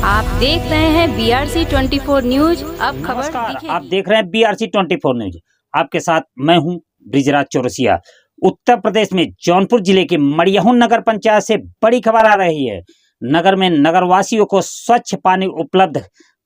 आप देख रहे हैं BRC 24 न्यूज। अब खबर नमस्कार, आप देख रहे हैं BRC 24 न्यूज। आपके साथ मैं हूं ब्रिजराज चौरसिया। उत्तर प्रदेश में जौनपुर जिले के मड़ियाहू नगर पंचायत से बड़ी खबर आ रही है। नगर में नगरवासियों को स्वच्छ पानी उपलब्ध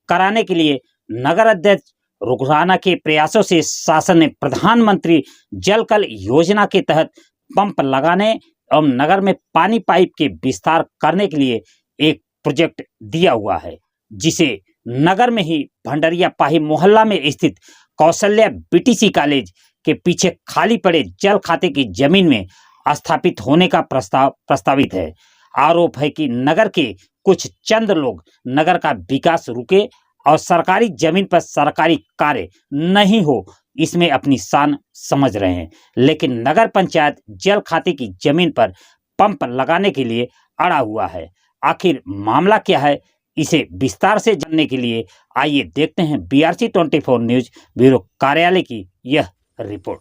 कराने के लिए नगर अध्यक्ष रुखसाना के प्रयासों से शासन ने प्रधानमंत्री जल कल योजना के तहत पंप लगाने और नगर में पानी पाइप के विस्तार करने के लिए एक प्रोजेक्ट दिया हुआ है, जिसे नगर में ही भंडरिया पाही मोहल्ला में स्थित कौशल्या BTC कॉलेज के पीछे खाली पड़े जल खाते की जमीन में स्थापित होने का प्रस्तावित है। आरोप है कि नगर के कुछ चंद लोग नगर का विकास रुके और सरकारी जमीन पर सरकारी कार्य नहीं हो इसमें अपनी शान समझ रहे हैं, लेकिन नगर पंचायत जल खाते की जमीन पर पंप लगाने के लिए अड़ा हुआ है। आखिर मामला क्या है, इसे विस्तार से जानने के लिए आइए देखते हैं BRC 24 न्यूज ब्यूरो कार्यालय की यह रिपोर्ट।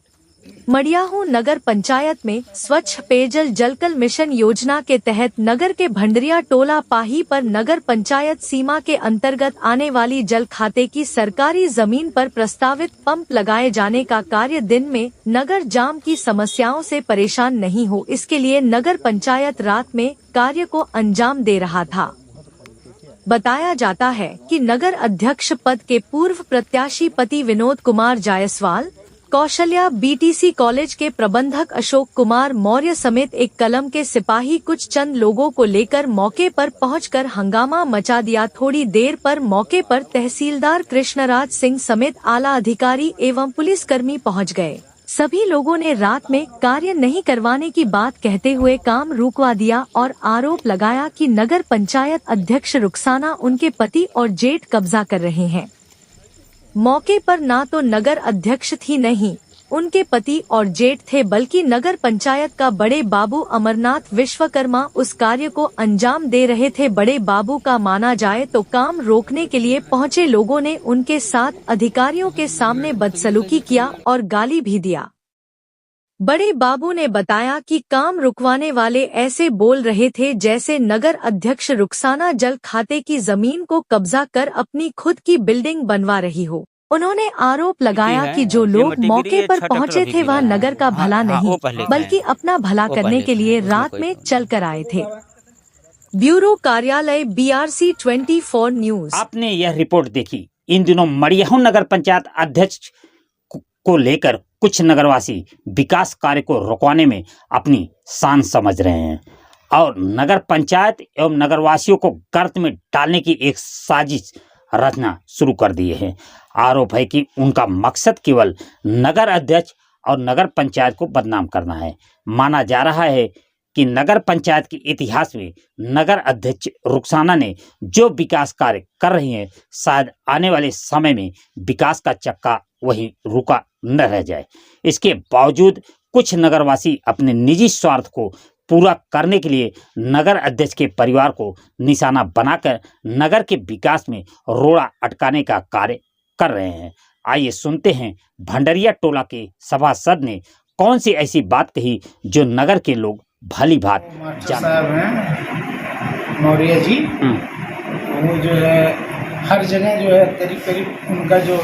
मड़ियाहू नगर पंचायत में स्वच्छ पेयजल जलकल मिशन योजना के तहत नगर के भंडरिया टोला पाही पर नगर पंचायत सीमा के अंतर्गत आने वाली जल खाते की सरकारी जमीन पर प्रस्तावित पंप लगाए जाने का कार्य दिन में नगर जाम की समस्याओं से परेशान नहीं हो, इसके लिए नगर पंचायत रात में कार्य को अंजाम दे रहा था। बताया जाता है कि नगर अध्यक्ष पद के पूर्व प्रत्याशी पति विनोद कुमार जायसवाल, कौशल्या BTC कॉलेज के प्रबंधक अशोक कुमार मौर्य समेत एक कलम के सिपाही कुछ चंद लोगों को लेकर मौके पर पहुंचकर हंगामा मचा दिया। थोड़ी देर पर मौके पर तहसीलदार कृष्णराज सिंह समेत आला अधिकारी एवं पुलिसकर्मी पहुंच गए। सभी लोगों ने रात में कार्य नहीं करवाने की बात कहते हुए काम रुकवा दिया और आरोप लगाया कि नगर पंचायत अध्यक्ष रुखसाना उनके पति और जेठ कब्जा कर रहे हैं। मौके पर ना तो नगर अध्यक्ष थी नहीं उनके पति और जेठ थे, बल्कि नगर पंचायत का बड़े बाबू अमरनाथ विश्वकर्मा उस कार्य को अंजाम दे रहे थे। बड़े बाबू का माना जाए तो काम रोकने के लिए पहुंचे लोगों ने उनके साथ अधिकारियों के सामने बदसलूकी किया और गाली भी दिया। बड़े बाबू ने बताया कि काम रुकवाने वाले ऐसे बोल रहे थे जैसे नगर अध्यक्ष रुखसाना जल खाते की जमीन को कब्जा कर अपनी खुद की बिल्डिंग बनवा रही हो। उन्होंने आरोप लगाया कि जो लोग मौके पर पहुंचे थे वह नगर का भला नहीं बल्कि अपना भला करने के लिए रात में चल कर आए थे। ब्यूरो कार्यालय BRC 24 न्यूज। आपने यह रिपोर्ट देखी। इन दिनों मड़ियाहू नगर पंचायत अध्यक्ष को लेकर कुछ नगरवासी विकास कार्य को रुकवाने में अपनी शान समझ रहे हैं और नगर पंचायत एवं नगरवासियों को गर्त में डालने की एक साजिश रचना शुरू कर दिए हैं। आरोप है कि उनका मकसद केवल नगर अध्यक्ष और नगर पंचायत को बदनाम करना है। माना जा रहा है कि नगर पंचायत के इतिहास में नगर अध्यक्ष रुखसाना ने जो विकास कार्य कर रही हैं, शायद आने वाले समय में विकास का चक्का वहीं रुका न रह जाए। इसके बावजूद कुछ नगरवासी अपने निजी स्वार्थ को पूरा करने के लिए नगर अध्यक्ष के परिवार को निशाना बनाकर नगर के विकास में रोड़ा अटकाने का कार्य कर रहे हैं। आइए सुनते हैं भंडरिया टोला के सभासद ने कौन सी ऐसी बात कही जो नगर के लोग भली भांत साहब हैं मौर्य जी। वो जो है हर जगह जो है करीब करीब उनका जो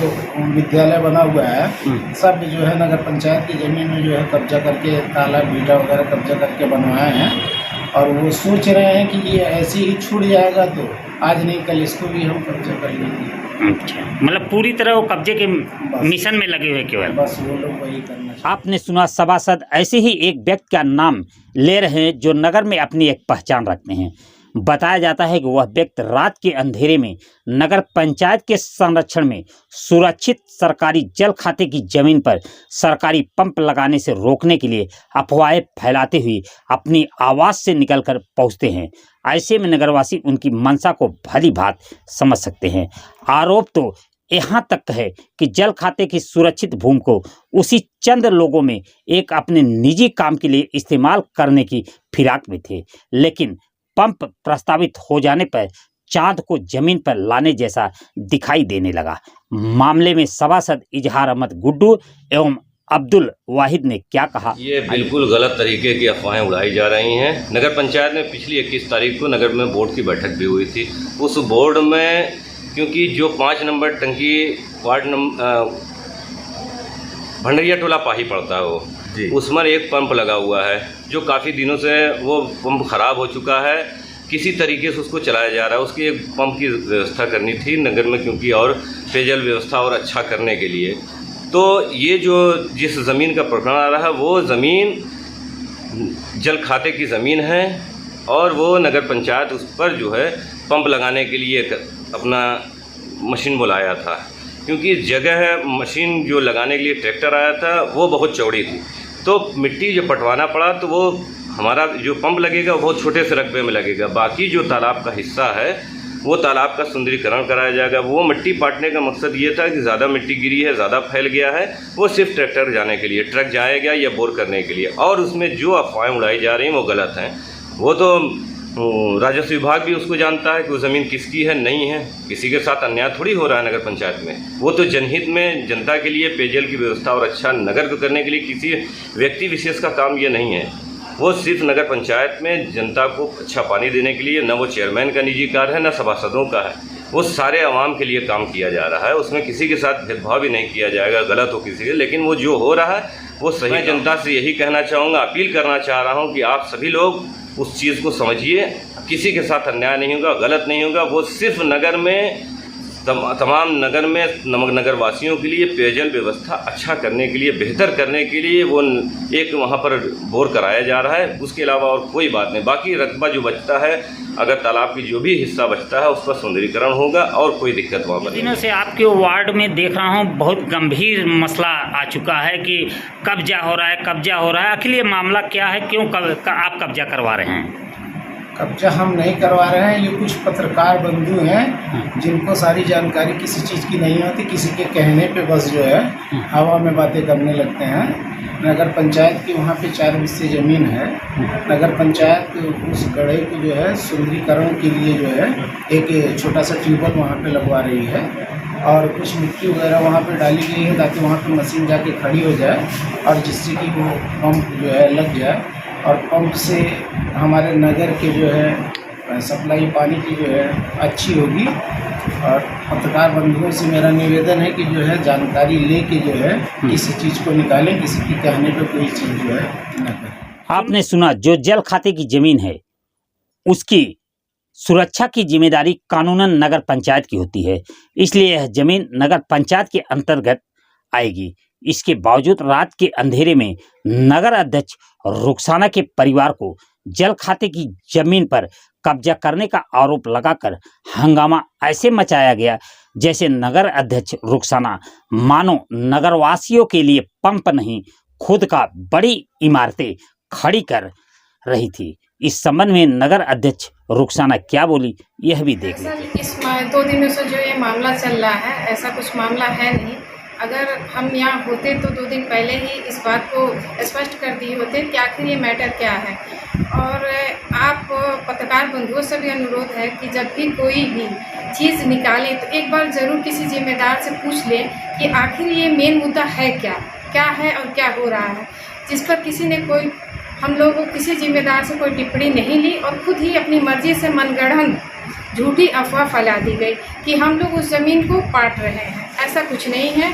विद्यालय बना हुआ है सब जो है नगर पंचायत की जमीन में जो है कब्जा करके तालाब बीटा वगैरह कब्जा करके बनवाए हैं और वो सोच रहे हैं कि ये ऐसे ही छूट जाएगा तो आज नहीं कल इसको भी हम कब्जा कर लेंगे। अच्छा, मतलब पूरी तरह वो कब्जे के मिशन में लगे हुए केवल बस वो लोग वही करना। आपने सुना सभासद ऐसे ही एक व्यक्ति का नाम ले रहे हैं जो नगर में अपनी एक पहचान रखते हैं। बताया जाता है कि वह व्यक्ति रात के अंधेरे में नगर पंचायत के संरक्षण में सुरक्षित सरकारी जल खाते की जमीन पर सरकारी पंप लगाने से रोकने के लिए अफवाहें फैलाते हुए अपनी आवाज़ से निकलकर पहुंचते हैं। ऐसे में नगरवासी उनकी मंशा को भली भांत समझ सकते हैं। आरोप तो यहाँ तक है कि जल खाते की सुरक्षित भूमि को उसी चंद लोगों में एक अपने निजी काम के लिए इस्तेमाल करने की फिराक में थे, लेकिन पंप प्रस्तावित हो जाने पर चांद को जमीन पर लाने जैसा दिखाई देने लगा। मामले में सभासद इजहार अहमद गुड्डू एवं अब्दुल वाहिद ने क्या कहा। ये बिल्कुल गलत तरीके की अफवाहें उड़ाई जा रही हैं। नगर पंचायत में पिछली 21 तारीख को नगर में बोर्ड की बैठक भी हुई थी। उस बोर्ड में क्योंकि जो 5 नंबर टंकी वार्ड भंडरिया टोला पाही पड़ता है वो, उसमें एक पंप लगा हुआ है जो काफ़ी दिनों से वो पंप ख़राब हो चुका है। किसी तरीके से उसको चलाया जा रहा है। उसकी एक पंप की व्यवस्था करनी थी नगर में, क्योंकि और पेयजल व्यवस्था और अच्छा करने के लिए। तो ये जो जिस ज़मीन का प्रकरण आ रहा है वो ज़मीन जल खाते की ज़मीन है और वो नगर पंचायत उस पर जो है पंप लगाने के लिए अपना मशीन बुलाया था, क्योंकि जगह मशीन जो लगाने के लिए ट्रैक्टर आया था वो बहुत चौड़ी थी। तो मिट्टी जो पटवाना पड़ा तो वो हमारा जो पंप लगेगा वो बहुत छोटे से रकबे में लगेगा। बाकी जो तालाब का हिस्सा है वो तालाब का सुंदरीकरण कराया जाएगा। वो मिट्टी पाटने का मकसद ये था कि ज़्यादा मिट्टी गिरी है, ज़्यादा फैल गया है, वो सिर्फ ट्रैक्टर जाने के लिए, ट्रक जाएगा या बोर करने के लिए। और उसमें जो अफवाहें उड़ाई जा रही हैं वो गलत हैं। वो तो राजस्व विभाग भी उसको जानता है कि वो ज़मीन किसकी है, नहीं है। किसी के साथ अन्याय थोड़ी हो रहा है नगर पंचायत में। वो तो जनहित में जनता के लिए पेयजल की व्यवस्था और अच्छा नगर को करने के लिए किसी व्यक्ति विशेष का काम ये नहीं है। वो सिर्फ नगर पंचायत में जनता को अच्छा पानी देने के लिए, न वो चेयरमैन का निजी कार्य है न सभासदों का है। वो सारे आवाम के लिए काम किया जा रहा है। उसमें किसी के साथ भेदभाव भी नहीं किया जाएगा, गलत हो किसी के। लेकिन वो जो हो रहा है वो सही। मैं जनता से यही कहना चाहूँगा, अपील करना चाह रहा हूँ कि आप सभी लोग उस चीज़ को समझिए। किसी के साथ अन्याय नहीं होगा, गलत नहीं होगा। वो सिर्फ नगर में तमाम नगर में नगर वासियों के लिए पेयजल व्यवस्था अच्छा करने के लिए, बेहतर करने के लिए वो एक वहाँ पर बोर कराया जा रहा है। उसके अलावा और कोई बात नहीं। बाकी रकबा जो बचता है, अगर तालाब की जो भी हिस्सा बचता है उसका सुंदरीकरण होगा और कोई दिक्कत वहाँ पर। दिनों से आपके वार्ड में देख रहा हूँ बहुत गंभीर मसला आ चुका है कि कब्जा हो रहा है। आखिर ये मामला क्या है, क्यों आप कब्जा करवा रहे हैं? कब्जा हम नहीं करवा रहे हैं। ये कुछ पत्रकार बंधु हैं जिनको सारी जानकारी किसी चीज़ की नहीं होती, किसी के कहने पे बस जो है हवा में बातें करने लगते हैं। नगर पंचायत की वहाँ पे 4 हिस्से ज़मीन है। नगर पंचायत उस गड्ढे को जो है सुंदरीकरण के लिए जो है एक छोटा सा ट्यूबवेल वहाँ पे लगवा रही है और कुछ मिट्टी वगैरह वहाँ पे डाली गई है ताकि वहाँ पे मशीन जाके खड़ी हो जाए और जिससे कि वो पंप जो है लग जाए और पंप से हमारे नगर के जो है सप्लाई पानी की जो है अच्छी होगी। और पत्रकार बंधुओं से मेरा निवेदन है कि जो है जानकारी लेके जो है किसी चीज़ को निकालें, किसी के कहने पे कोई चीज़ जो है न करें। आपने सुना, जो जल खाते की जमीन है उसकी सुरक्षा की जिम्मेदारी कानूनन नगर पंचायत की होती है, इसलिए यह जमीन नगर पंचायत के अंतर्गत आएगी। इसके बावजूद रात के अंधेरे में नगर अध्यक्ष रुखसाना के परिवार को जल खाते की जमीन पर कब्जा करने का आरोप लगाकर हंगामा ऐसे मचाया गया जैसे नगर अध्यक्ष रुखसाना मानो नगरवासियों के लिए पंप नहीं, खुद का बड़ी इमारतें खड़ी कर रही थी। इस संबंध में नगर अध्यक्ष रुखसाना क्या बोली, यह भी देख लीजिए। इस 2 दिनों से जो ये मामला चल रहा है, ऐसा कुछ मामला है नहीं। अगर हम यहाँ होते तो 2 दिन पहले ही इस बात को स्पष्ट कर दिए होते कि आखिर ये मैटर क्या है। और आप पत्रकार बंधुओं से भी अनुरोध है कि जब भी कोई भी चीज़ निकालें तो एक बार ज़रूर किसी जिम्मेदार से पूछ लें कि आखिर ये मेन मुद्दा है क्या है और क्या हो रहा है। जिस पर किसी ने कोई, हम लोगों को किसी जिम्मेदार से कोई टिप्पणी नहीं ली और खुद ही अपनी मर्जी से मनगढ़ंत झूठी अफवाह फैला दी गई कि हम लोग उस ज़मीन को पाट रहे हैं। ऐसा कुछ नहीं है।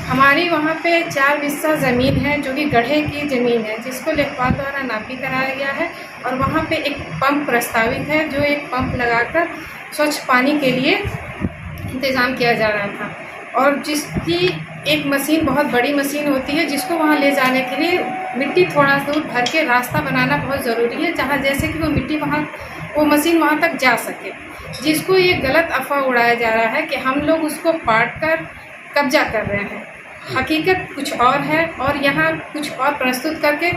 हमारी वहाँ पे 4 हिस्सा ज़मीन है जो कि गड्ढे की ज़मीन है, जिसको लेखपाल द्वारा नापी कराया गया है और वहाँ पे एक पंप प्रस्तावित है जो एक पंप लगाकर स्वच्छ पानी के लिए इंतज़ाम किया जा रहा था और जिसकी एक मशीन, बहुत बड़ी मशीन होती है जिसको वहाँ ले जाने के लिए मिट्टी थोड़ा दूर भर के रास्ता बनाना बहुत ज़रूरी है, जहाँ जैसे कि वो मशीन वहाँ तक जा सके। जिसको ये गलत अफवाह उड़ाया जा रहा है कि हम लोग उसको पाट कर कब्जा कर रहे हैं। हकीकत कुछ और है और यहाँ कुछ और प्रस्तुत करके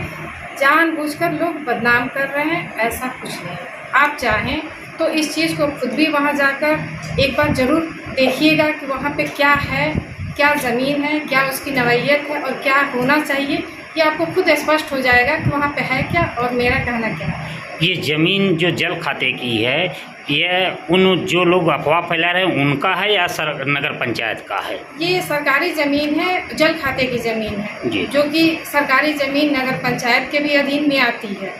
जानबूझकर लोग बदनाम कर रहे हैं। ऐसा कुछ नहीं। आप चाहें तो इस चीज़ को खुद भी वहाँ जाकर एक बार ज़रूर देखिएगा कि वहाँ पे क्या है, क्या ज़मीन है, क्या उसकी नवैयत है और क्या होना चाहिए। ये आपको खुद स्पष्ट हो जाएगा कि वहाँ पे है क्या और मेरा कहना क्या है। ये जमीन जो जल खाते की है, ये उन जो लोग अफवाह फैला रहे हैं उनका है या नगर पंचायत का है? ये सरकारी ज़मीन है, जल खाते की ज़मीन है, जो कि सरकारी ज़मीन नगर पंचायत के भी अधीन में आती है।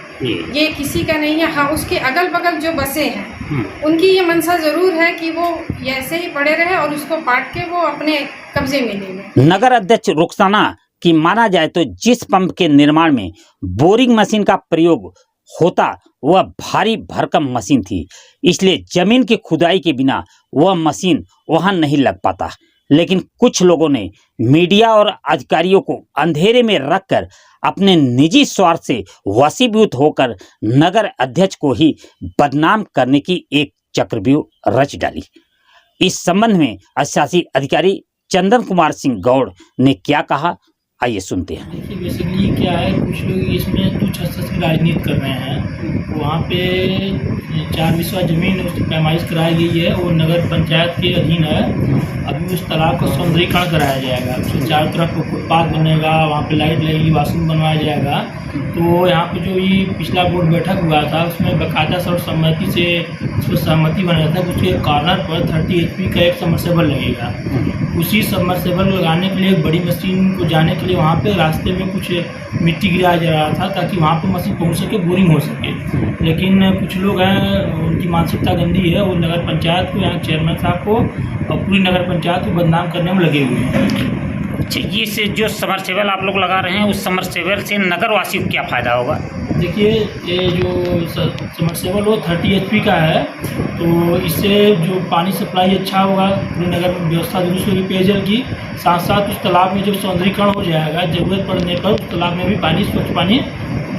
ये किसी का नहीं है। हाँ, उसके अगल बगल जो बसे हैं उनकी ये मंशा ज़रूर है कि वो ऐसे ही पड़े रहे और उसको पाट के वो अपने कब्जे में ले लें। नगर अध्यक्ष रुखसाना की माना जाए तो जिस पंप के निर्माण में बोरिंग मशीन का प्रयोग होता वह भारी भरकम मशीन थी, इसलिए जमीन की खुदाई के बिना वह मशीन वहां नहीं लग पाता। लेकिन कुछ लोगों ने मीडिया और अधिकारियों को अंधेरे में रखकर अपने निजी स्वार्थ से वशीभूत होकर नगर अध्यक्ष को ही बदनाम करने की एक चक्रव्यूह रच डाली। इस संबंध में अधिशासी अधिकारी चंदन कुमार सिंह गौड़ ने क्या कहा, आइए सुनते हैं। देखिए बेसिकली क्या है, कुछ लोग इसमें तुच्छ हस्त की राजनीति कर रहे हैं। वहाँ पे 4 बिस्वा जमीन उसकी पैमाइश कराई गई है, वो नगर पंचायत के अधीन है। अभी उस तालाब का सौंदर्यीकरण कराया जाएगा, उसके चारों तरफ फुटपाथ बनेगा, वहाँ पे लाइट लगेगी, वॉशरूम बनवाया जाएगा। तो यहाँ पे जो ये पिछला बोर्ड बैठक हुआ था उसमें बाकायदा सर्वसम्मति से उसको सहमति बनाया था। उसके कॉर्नर पर 30 HP का एक सबमर्सिबल लगेगा। उसी सबमर्सिबल लगाने के लिए एक बड़ी मशीन को जाने के लिए वहाँ पे रास्ते में कुछ मिट्टी गिराया जा रहा था ताकि वहाँ पे मशीन पहुँच सके, बोरिंग हो सके। लेकिन कुछ लोग हैं, उनकी मानसिकता गंदी है, वो नगर पंचायत को, यहाँ चेयरमैन साहब को और पूरी नगर पंचायत को बदनाम करने में लगे हुए हैं। अच्छा, ये से जो समरसेबल आप लोग लगा रहे हैं उस समरसेबल से नगरवासियों को क्या फ़ायदा होगा? देखिए ये जो समरसेबल वो 30 HP का है, तो इससे जो पानी सप्लाई अच्छा होगा, पूरी नगर में व्यवस्था दुरुस्त होगी पेयजल की। साथ साथ उस तालाब में जब सौंदर्यीकरण हो जाएगा, ज़रूरत पड़ने पर उस तालाब में भी पानी, स्वच्छ पानी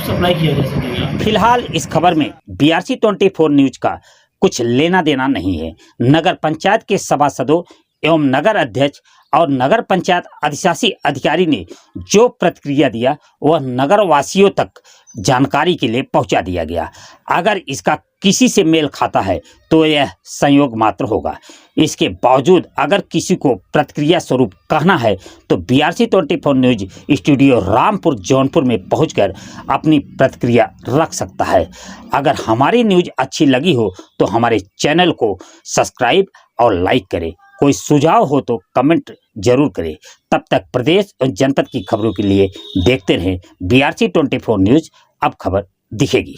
सप्लाई किया जा सकेगा। फिलहाल इस खबर में BRC 24 न्यूज का कुछ लेना देना नहीं है। नगर पंचायत के सभासदों एवं नगर अध्यक्ष और नगर पंचायत अधिशासी अधिकारी ने जो प्रतिक्रिया दिया वह नगरवासियों तक जानकारी के लिए पहुंचा दिया गया। अगर इसका किसी से मेल खाता है तो यह संयोग मात्र होगा। इसके बावजूद अगर किसी को प्रतिक्रिया स्वरूप कहना है तो BRC 24 news studio Rampur Jaunpur में पहुंचकर अपनी प्रतिक्रिया रख सकता है। अगर हमारी न्यूज अच्छी लगी हो तो हमारे चैनल को सब्सक्राइब और लाइक करें। कोई सुझाव हो तो कमेंट जरूर करें। तब तक प्रदेश और जनपद की खबरों के लिए देखते रहें BRC 24 न्यूज। अब खबर दिखेगी।